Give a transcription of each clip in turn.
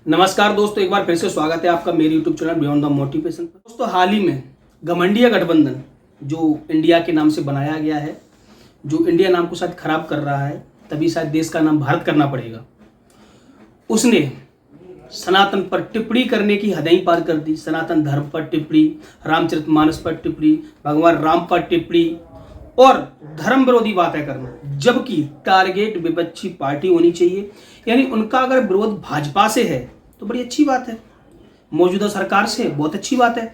नमस्कार दोस्तों, एक बार फिर से स्वागत है आपका मेरे YouTube channel beyond the motivation पर। दोस्तों, हाल ही में घमंडिया गठबंधन जो इंडिया के नाम से बनाया गया है, जो इंडिया नाम को शायद खराब कर रहा है, तभी शायद देश का नाम भारत करना पड़ेगा, उसने सनातन पर टिप्पणी करने की हद ही पार कर दी। सनातन धर्म पर टिप्पणी, रामचरितमानस पर टिप्पणी, भगवान राम पर टिप्पणी और धर्म विरोधी बातें करना, जबकि टारगेट विपक्षी पार्टी होनी चाहिए। यानी उनका अगर विरोध भाजपा से है तो बड़ी अच्छी बात है, मौजूदा सरकार से बहुत अच्छी बात है,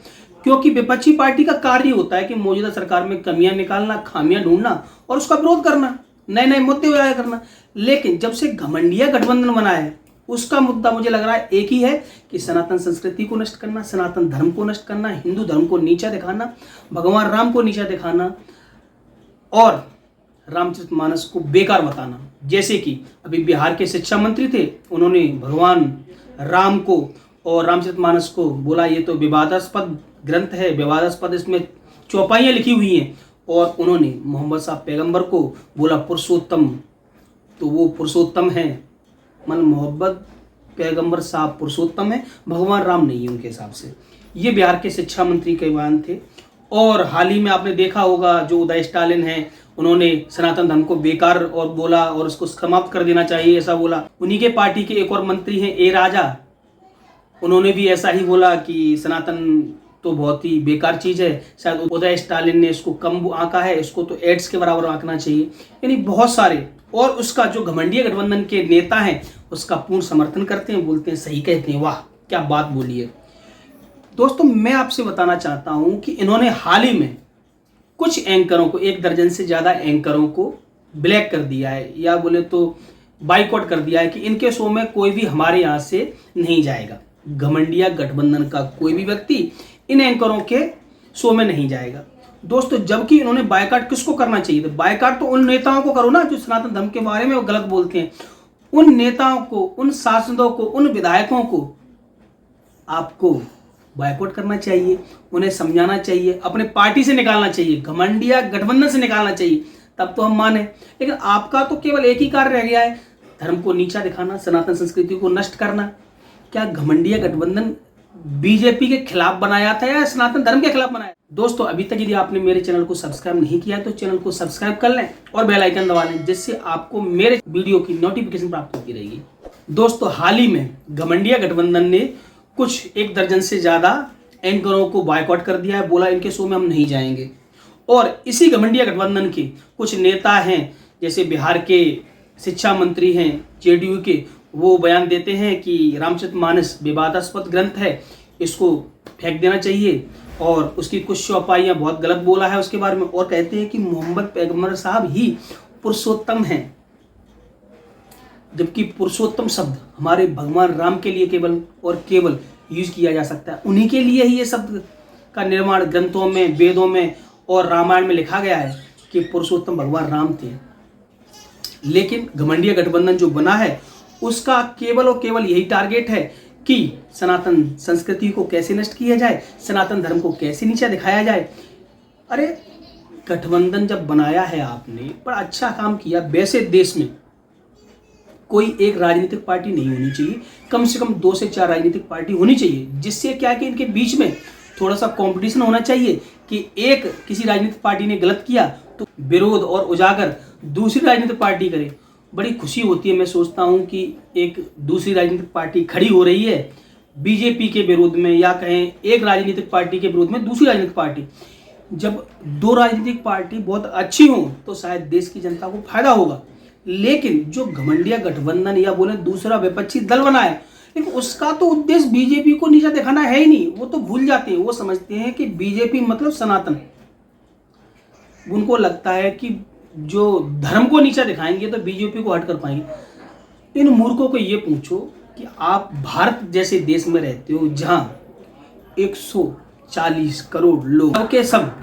क्योंकि विपक्षी पार्टी का कार्य होता है कि मौजूदा सरकार में कमियां निकालना, खामियां ढूंढना और उसका विरोध करना, नए नए मुद्दे उजागर करना। लेकिन जब से घमंडिया गठबंधन बना है, उसका मुद्दा मुझे लग रहा है एक ही है कि सनातन संस्कृति को नष्ट करना, सनातन धर्म को नष्ट करना, हिंदू धर्म को नीचा दिखाना, भगवान राम को नीचा दिखाना और रामचरितमानस को बेकार बताना। जैसे कि अभी बिहार के शिक्षा मंत्री थे, उन्होंने भगवान राम को और रामचरितमानस को बोला ये तो विवादास्पद ग्रंथ है, विवादास्पद इसमें चौपाइयाँ लिखी हुई हैं, और उन्होंने मोहम्मद साहब पैगंबर को बोला पुरुषोत्तम, तो वो पुरुषोत्तम है, मन मोहब्बत पैगंबर साहब पुरुषोत्तम है, भगवान राम नहीं है उनके हिसाब से। ये बिहार के शिक्षा मंत्री के बयान थे। और हाल ही में आपने देखा होगा जो उदय स्टालिन हैं, उन्होंने सनातन धर्म को बेकार और बोला और उसको समाप्त कर देना चाहिए, ऐसा बोला। उन्हीं के पार्टी के एक और मंत्री हैं ए राजा, उन्होंने भी ऐसा ही बोला कि सनातन तो बहुत ही बेकार चीज़ है। शायद उदय स्टालिन ने इसको कम आंका है, इसको तो एड्स के बराबर आंकना चाहिए। यानी बहुत सारे, और उसका जो घमंडिया गठबंधन के नेता हैं उसका पूर्ण समर्थन करते हैं, बोलते हैं सही कहते हैं, वाह क्या बात बोली है। दोस्तों, मैं आपसे बताना चाहता हूं कि इन्होंने हाल ही में कुछ एंकरों को, 1 दर्जन से ज़्यादा एंकरों को ब्लैक कर दिया है, या बोले तो बाइकआउट कर दिया है कि इनके शो में कोई भी हमारे यहाँ से नहीं जाएगा। घमंडिया गठबंधन का कोई भी व्यक्ति इन एंकरों के शो में नहीं जाएगा। दोस्तों, जबकि इन्होंने बाइकआउट किसको करना चाहिए था? बाइकआउट तो उन नेताओं को करो ना जो सनातन धर्म के बारे में वो गलत बोलते हैं। उन नेताओं को, उन सांसदों को, उन विधायकों को आपको बाइकआउट करना चाहिए, उन्हें समझाना चाहिए, अपने पार्टी से निकालना चाहिए, घमंडिया गठबंधन से निकालना चाहिए, तब तो हम माने। लेकिन आपका तो केवल एक ही कार्य रह गया है, धर्म को नीचा दिखाना, सनातन संस्कृति को नष्ट करना। क्या घमंडिया गठबंधन बीजेपी के खिलाफ बनाया था या सनातन धर्म के खिलाफ बनाया? दोस्तों, अभी तक यदि आपने मेरे चैनल को सब्सक्राइब नहीं किया तो चैनल को सब्सक्राइब कर लें और बेल आइकन दबा लें, जिससे आपको मेरे वीडियो की नोटिफिकेशन प्राप्त होती रहेगी। दोस्तों, हाल ही में घमंडिया गठबंधन ने कुछ 1 दर्जन से ज़्यादा एंकरों को बायकॉट कर दिया है, बोला इनके शो में हम नहीं जाएंगे। और इसी घमंडिया गठबंधन के कुछ नेता हैं, जैसे बिहार के शिक्षा मंत्री हैं जेडीयू के, वो बयान देते हैं कि रामचरितमानस विवादास्पद ग्रंथ है, इसको फेंक देना चाहिए, और उसकी कुछ चौपाइयाँ बहुत गलत बोला है उसके बारे में, और कहते हैं कि मोहम्मद पैगंबर साहब ही पुरुषोत्तम हैं, जबकि पुरुषोत्तम शब्द हमारे भगवान राम के लिए केवल और केवल यूज किया जा सकता है। उन्हीं के लिए ही ये शब्द का निर्माण ग्रंथों में, वेदों में और रामायण में लिखा गया है कि पुरुषोत्तम भगवान राम थे। लेकिन घमंडिया गठबंधन जो बना है उसका केवल और केवल यही टारगेट है कि सनातन संस्कृति को कैसे नष्ट किया जाए, सनातन धर्म को कैसे नीचा दिखाया जाए। अरे, गठबंधन जब बनाया है आपने, बड़ा अच्छा काम किया। वैसे देश में कोई एक राजनीतिक पार्टी नहीं होनी चाहिए, कम से कम 2 से 4 राजनीतिक पार्टी होनी चाहिए, जिससे क्या है कि इनके बीच में थोड़ा सा कंपटीशन होना चाहिए कि एक किसी राजनीतिक पार्टी ने गलत किया तो विरोध और उजागर दूसरी राजनीतिक पार्टी करे। बड़ी खुशी होती है, मैं सोचता हूं कि एक दूसरी राजनीतिक पार्टी खड़ी हो रही है बीजेपी के विरोध में, या कहें एक राजनीतिक पार्टी के विरोध में दूसरी राजनीतिक पार्टी। जब 2 राजनीतिक पार्टी बहुत अच्छी हों तो शायद देश की जनता को फायदा होगा। लेकिन जो घमंडिया गठबंधन या बोले दूसरा विपक्षी दल बना है, लेकिन उसका तो उद्देश्य बीजेपी को नीचा दिखाना है ही नहीं। वो तो भूल जाते हैं, वो समझते हैं कि बीजेपी मतलब सनातन। उनको लगता है कि जो धर्म को नीचा दिखाएंगे तो बीजेपी को हट कर पाएंगे। इन मूर्खों को ये पूछो कि आप भारत जैसे देश में रहते हो, जहां 140 करोड़ लोग के सब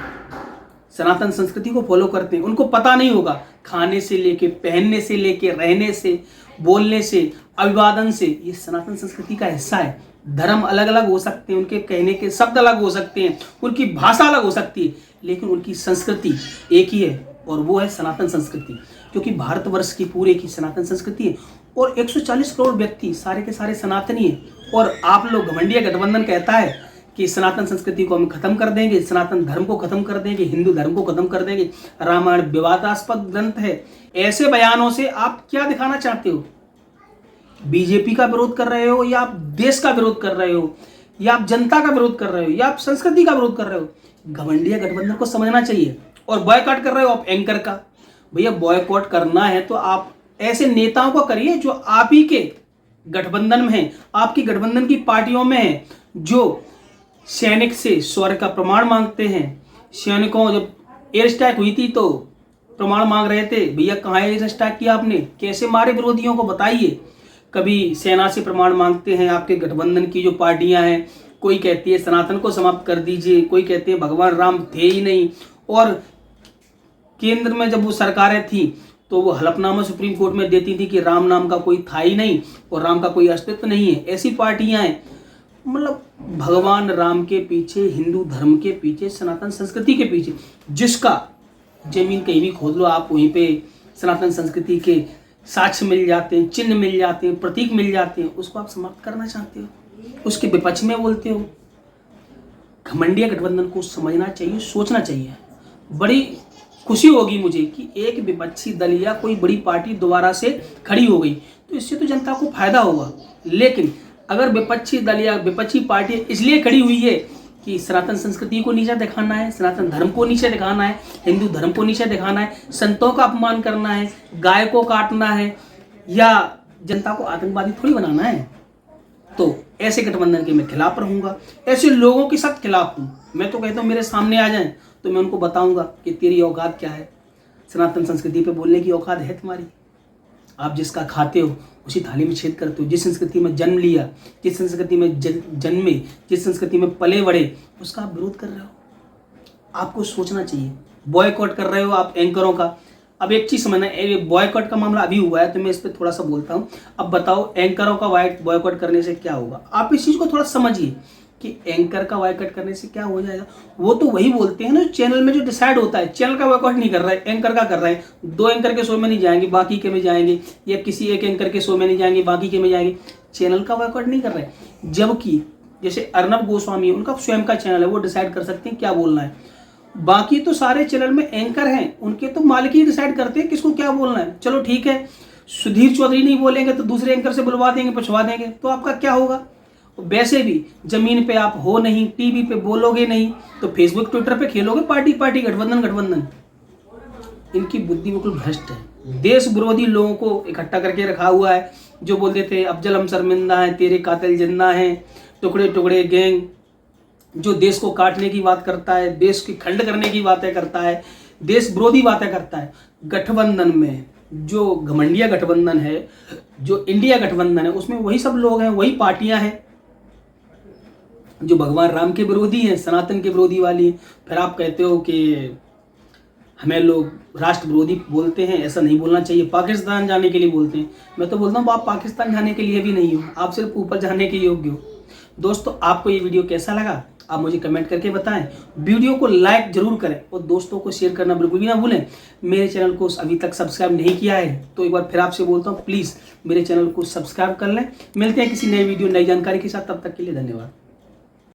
सनातन संस्कृति को फॉलो करते हैं, उनको पता नहीं होगा खाने से लेके, पहनने से लेके, रहने से, बोलने से, अभिवादन से, ये सनातन संस्कृति का हिस्सा है। धर्म अलग अलग हो सकते हैं, उनके कहने के शब्द अलग हो सकते हैं, उनकी भाषा अलग हो सकती है, लेकिन उनकी संस्कृति एक ही है, और वो है सनातन संस्कृति। क्योंकि भारतवर्ष की पूरे की सनातन संस्कृति है, और 140 करोड़ व्यक्ति सारे के सारे सनातनी हैं। और आप लोग, घमंडिया गठबंधन कहता है कि सनातन संस्कृति को हम खत्म कर देंगे, सनातन धर्म को खत्म कर देंगे, हिंदू धर्म को खत्म कर देंगे, रामायण विवादास्पद ग्रंथ है। ऐसे बयानों से आप क्या दिखाना चाहते हो? बीजेपी का विरोध कर रहे हो, या आप देश का विरोध कर रहे हो, या आप जनता का विरोध कर रहे हो, या आप संस्कृति का विरोध कर रहे हो? घमंडिया गठबंधन को समझना चाहिए। और बॉयकॉट कर रहे हो आप एंकर का। भैया बॉयकॉट करना है तो आप ऐसे नेताओं को करिए जो आप ही के गठबंधन में हैं, आपकी गठबंधन की पार्टियों में हैं, जो सैनिक से स्वर्ग का प्रमाण मांगते हैं। सैनिकों जब एयर स्ट्राइक हुई थी तो प्रमाण मांग रहे थे, भैया कहाँ एयर स्ट्राइक किया आपने, कैसे मारे विरोधियों को, बताइए। कभी सेना से प्रमाण मांगते हैं आपके गठबंधन की जो पार्टियां हैं। कोई कहती है सनातन को समाप्त कर दीजिए, कोई कहते हैं भगवान राम थे ही नहीं। और केंद्र में जब वो सरकारें थी तो वो हलफनामा सुप्रीम कोर्ट में देती थी कि राम नाम का कोई था ही नहीं और राम का कोई अस्तित्व नहीं है। ऐसी पार्टियां हैं, मतलब भगवान राम के पीछे, हिंदू धर्म के पीछे, सनातन संस्कृति के पीछे, जिसका जमीन कहीं भी खोद लो आप, वहीं पे सनातन संस्कृति के साक्ष्य मिल जाते हैं, चिन्ह मिल जाते हैं, प्रतीक मिल जाते हैं, उसको आप समाप्त करना चाहते हो, उसके विपक्ष में बोलते हो। घमंडिया गठबंधन को समझना चाहिए, सोचना चाहिए। बड़ी खुशी होगी मुझे कि एक विपक्षी दल या कोई बड़ी पार्टी दोबारा से खड़ी हो गई, तो इससे तो जनता को फायदा होगा। लेकिन अगर विपक्षी दल या विपक्षी पार्टी इसलिए खड़ी हुई है कि सनातन संस्कृति को नीचा दिखाना है, सनातन धर्म को नीचे दिखाना है, हिंदू धर्म को नीचे दिखाना है, संतों का अपमान करना है, गाय को काटना है, या जनता को आतंकवादी थोड़ी बनाना है, तो ऐसे गठबंधन के मैं खिलाफ रहूंगा। ऐसे लोगों के साथ खिलाफ हूँ। मैं तो कहता हूँ मेरे सामने आ जाएं तो मैं उनको बताऊंगा कि तेरी औकात क्या है, सनातन संस्कृति पे बोलने की औकात है तुम्हारी? आप जिसका खाते हो उसी थाली में छेद करते हो। जिस संस्कृति में जन्म लिया, जिस संस्कृति में जन्मे, जिस संस्कृति में पले बड़े, उसका आप विरोध कर रहे हो। आपको सोचना चाहिए। बॉयकॉट कर रहे हो आप एंकरों का। अब एक चीज समझना, बॉयकॉट का मामला अभी हुआ है तो मैं इस पर थोड़ा सा बोलता हूँ। अब बताओ एंकरों का बॉयकॉट करने से क्या होगा? आप इस चीज को थोड़ा समझिए कि एंकर का बॉयकॉट करने से क्या हो जाएगा। वो तो वही बोलते हैं ना चैनल में जो डिसाइड होता है। चैनल का बॉयकॉट नहीं कर रहा है, एंकर का कर रहा है। 2 एंकर के शो में नहीं जाएंगे, बाकी के में जाएंगे, या किसी एक एंकर के शो में नहीं जाएंगे, बाकी के में जाएंगे। चैनल का बॉयकॉट नहीं कर रहे हैं। जबकि जैसे अर्नब गोस्वामी है, उनका स्वयं का चैनल है, वो डिसाइड कर सकते हैं क्या बोलना है। बाकी तो सारे चैनल में एंकर हैं, उनके तो मालिक ही डिसाइड करते हैं किसको क्या बोलना है। चलो ठीक है, सुधीर चौधरी नहीं बोलेंगे तो दूसरे एंकर से बुलवा देंगे, पूछवा देंगे, तो आपका क्या होगा? वैसे भी जमीन पे आप हो नहीं, टीवी पे बोलोगे नहीं, तो फेसबुक ट्विटर पे खेलोगे पार्टी पार्टी, गठबंधन गठबंधन। इनकी बुद्धि बिल्कुल भ्रष्ट है। देश विरोधी लोगों को इकट्ठा करके रखा हुआ है, जो बोलते थे अफजल हम शर्मिंदा हैं, तेरे कातिल जिंदा हैं, टुकड़े टुकड़े गैंग, जो देश को काटने की बात करता है, देश की खंड करने की बातें करता है, देश विरोधी बातें करता है। गठबंधन में जो घमंडिया गठबंधन है, जो इंडिया गठबंधन है, उसमें वही सब लोग हैं, वही पार्टियां हैं जो भगवान राम के विरोधी हैं, सनातन के विरोधी वाली। फिर आप कहते हो कि हमें लोग राष्ट्र विरोधी बोलते हैं, ऐसा नहीं बोलना चाहिए, पाकिस्तान जाने के लिए बोलते हैं। मैं तो बोलता हूँ आप पाकिस्तान जाने के लिए भी नहीं हो, आप सिर्फ ऊपर जाने के योग्य हो। दोस्तों आपको ये वीडियो कैसा लगा आप मुझे कमेंट करके बताएं। वीडियो को लाइक जरूर करें और दोस्तों को शेयर करना बिल्कुल भी ना भूलें। मेरे चैनल को अभी तक सब्सक्राइब नहीं किया है तो एक बार फिर आपसे बोलता हूँ, प्लीज़ मेरे चैनल को सब्सक्राइब कर लें। मिलते हैं किसी नए वीडियो, नई जानकारी के साथ, तब तक के लिए धन्यवाद।